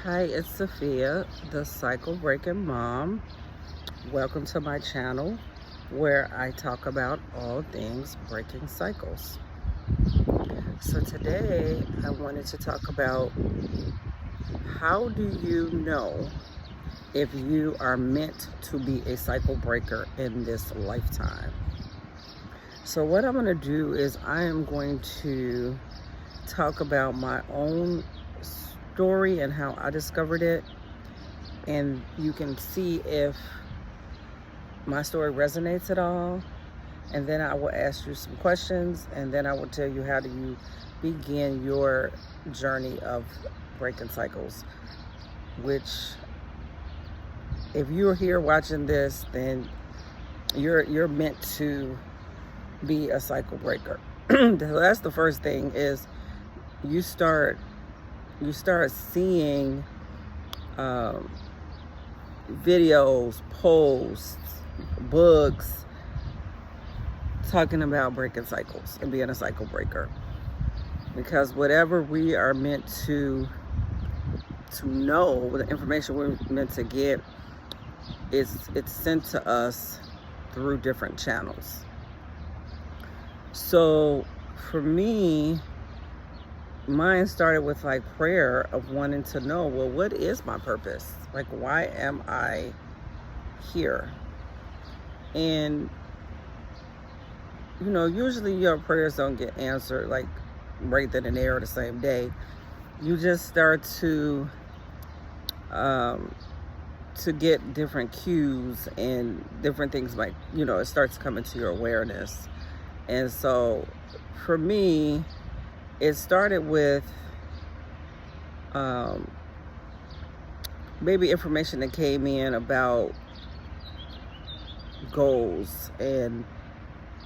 Hi, it's Sophia, the Cycle Breaking Mom. Welcome to my channel where I talk about all things breaking cycles. So today I wanted to talk about how do you know if you are meant to be a cycle breaker in this lifetime. So what I'm going to do is I am going to talk about my own story and how I discovered it, and you can see if my story resonates at all, and then I will ask you some questions, and then I will tell you how do you begin your journey of breaking cycles, which if you're here watching this, then you're meant to be a cycle breaker. So that's the first thing, is you start seeing videos, posts, books talking about breaking cycles and being a cycle breaker, because whatever we are meant to know, the information we're meant to get, it's sent to us through different channels. So for me, mine started with like prayer of wanting to know, well, what is my purpose? Like, why am I here? And usually your prayers don't get answered like right then and there or the same day. You just start to get different cues and different things, like it starts coming to your awareness. And so for me, it started with maybe information that came in about goals and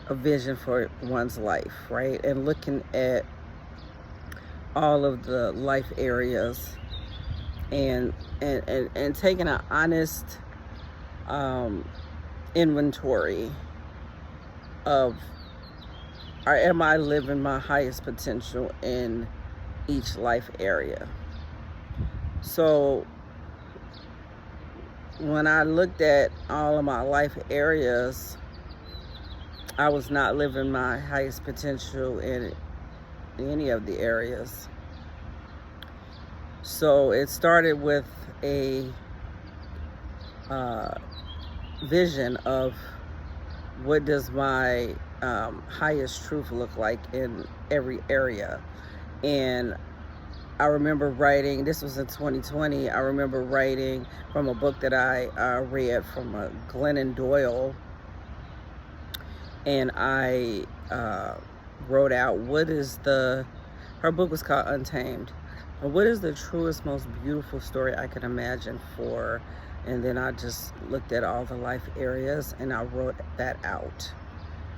a vision for one's life, right? And looking at all of the life areas and taking an honest inventory of, am I living my highest potential in each life area? So when I looked at all of my life areas, I was not living my highest potential in any of the areas. So it started with a vision of what does my highest truth look like in every area. And I remember writing, this was in 2020, I remember writing from a book that I read from Glennon Doyle, and I wrote out her book was called Untamed. What is the truest, most beautiful story I can imagine for, and then I just looked at all the life areas and I wrote that out.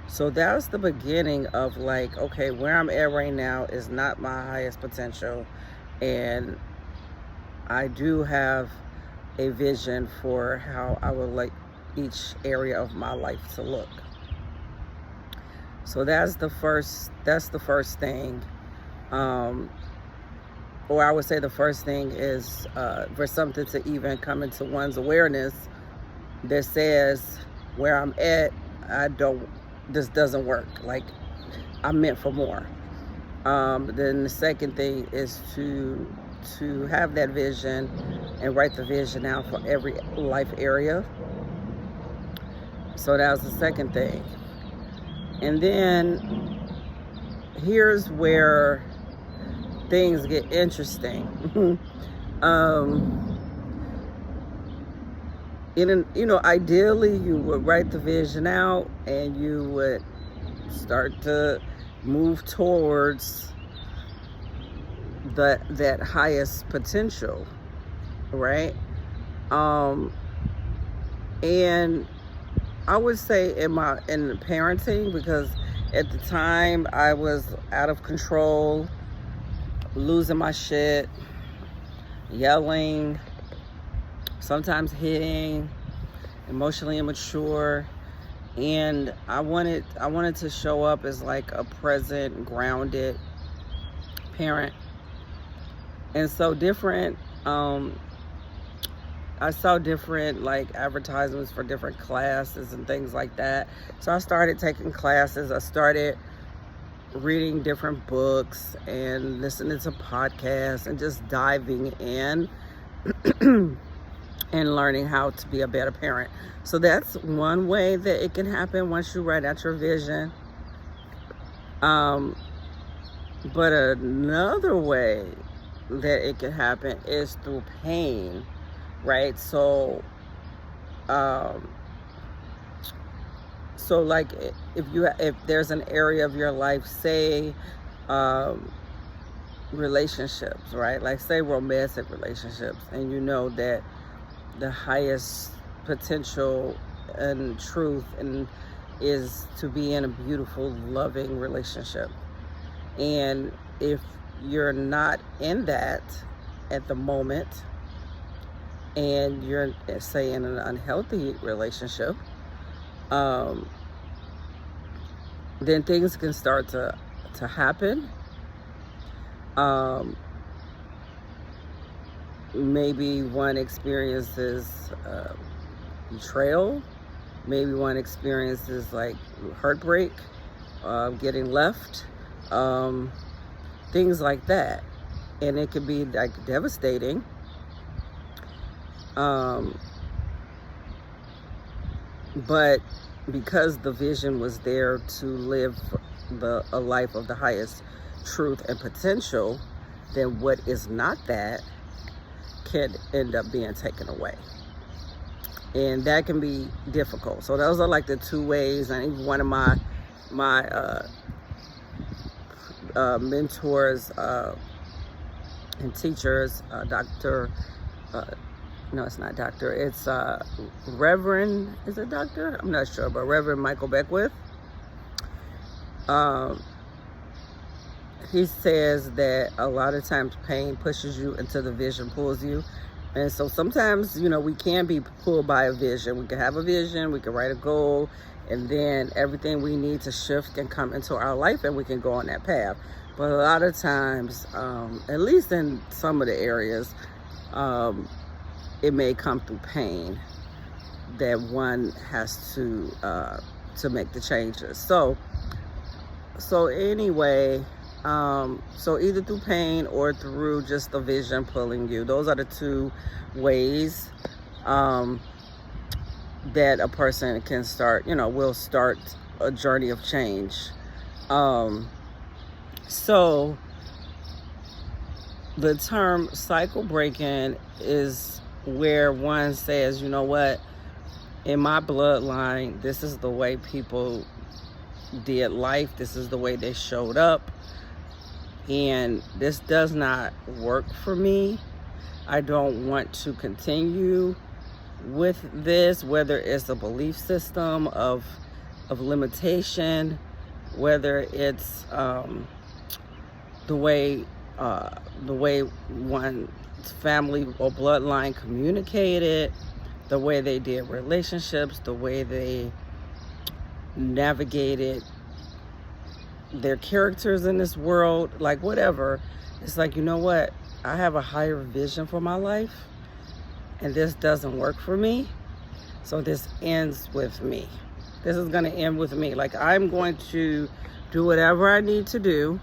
So that was the beginning of like, okay, where I'm at right now is not my highest potential, and I do have a vision for how I would like each area of my life to look. So that's the first thing. Or I would say the first thing is for something to even come into one's awareness that says where I'm at, this doesn't work. Like, I'm meant for more. Then the second thing is to have that vision and write the vision out for every life area. So that was the second thing. And then here's where things get interesting. Ideally you would write the vision out and you would start to move towards that highest potential, right? And I would say in parenting, because at the time I was out of control, losing my shit, yelling, sometimes hitting, emotionally immature, and I wanted to show up as like a present, grounded parent. And so different um, I saw different like advertisements for different classes and things like that. So I started taking classes. I started reading different books and listening to podcasts and just diving in and learning how to be a better parent. So that's one way that it can happen once you write out your vision. But another way that it can happen is through pain, right? So like if there's an area of your life, say relationships, right? Like say romantic relationships, and you know that the highest potential and truth and is to be in a beautiful, loving relationship. And if you're not in that at the moment, and you're, say, in an unhealthy relationship, then things can start to happen. Maybe one experiences betrayal. Maybe one experiences like heartbreak, getting left, things like that. And it could be like devastating. But because the vision was there to live a life of the highest truth and potential, then what is not that can end up being taken away. And that can be difficult. So those are like the two ways. And even one of my mentors and teachers, Dr. No, it's not doctor. It's Reverend, is it doctor? I'm not sure, but Reverend Michael Beckwith. He says that a lot of times pain pushes you until the vision pulls you. And so sometimes, you know, we can be pulled by a vision. We can have a vision, we can write a goal, and then everything we need to shift can come into our life and we can go on that path. But a lot of times, at least in some of the areas, it may come through pain that one has to make the changes. So anyway, so either through pain or through just the vision pulling you. Those are the two ways that a person can start, will start a journey of change. So the term cycle breaking is where one says, you know what, in my bloodline, this is the way people did life. This is the way they showed up. And this does not work for me. I don't want to continue with this, whether it's a belief system of limitation, whether it's the way one's family or bloodline communicated, the way they did relationships, the way they navigated their characters in this world, like whatever. It's like, you know what? I have a higher vision for my life, and this doesn't work for me. So this ends with me. This is going to end with me. Like, I'm going to do whatever I need to do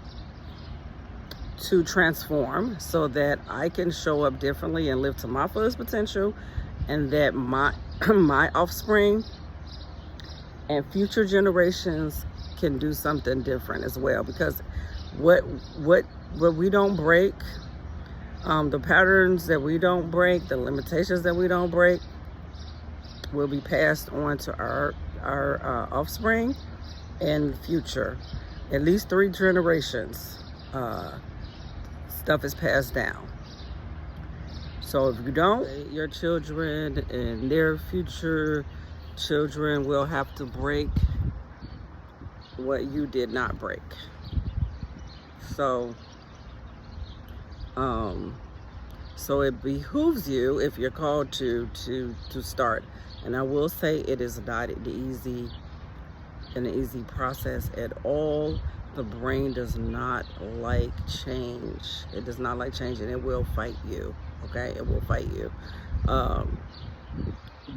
to transform so that I can show up differently and live to my fullest potential, and that my my offspring and future generations can do something different as well. Because what we don't break, the patterns that we don't break, the limitations that we don't break, will be passed on to our offspring and future. At least 3 generations, stuff is passed down. So if you don't, your children and their future children will have to break what you did not break. So so it behooves you, if you're called to start. And I will say, it is not an easy process at all, the brain does not like change. It does not like change, and it will fight you. Okay, it will fight you.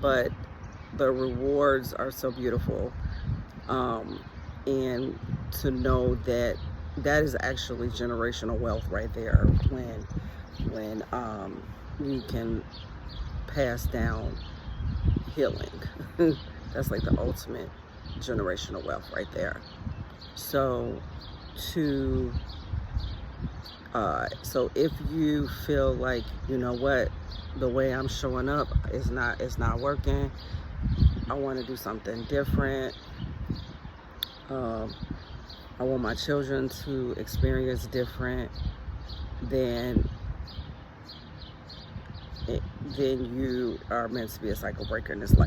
But the rewards are so beautiful, and to know that that is actually generational wealth right there. When you can pass down healing. That's like the ultimate generational wealth right there. So so if you feel like, you know what, the way I'm showing up is not working, I want to do something different, I want my children to experience different, then you are meant to be a cycle breaker in this life.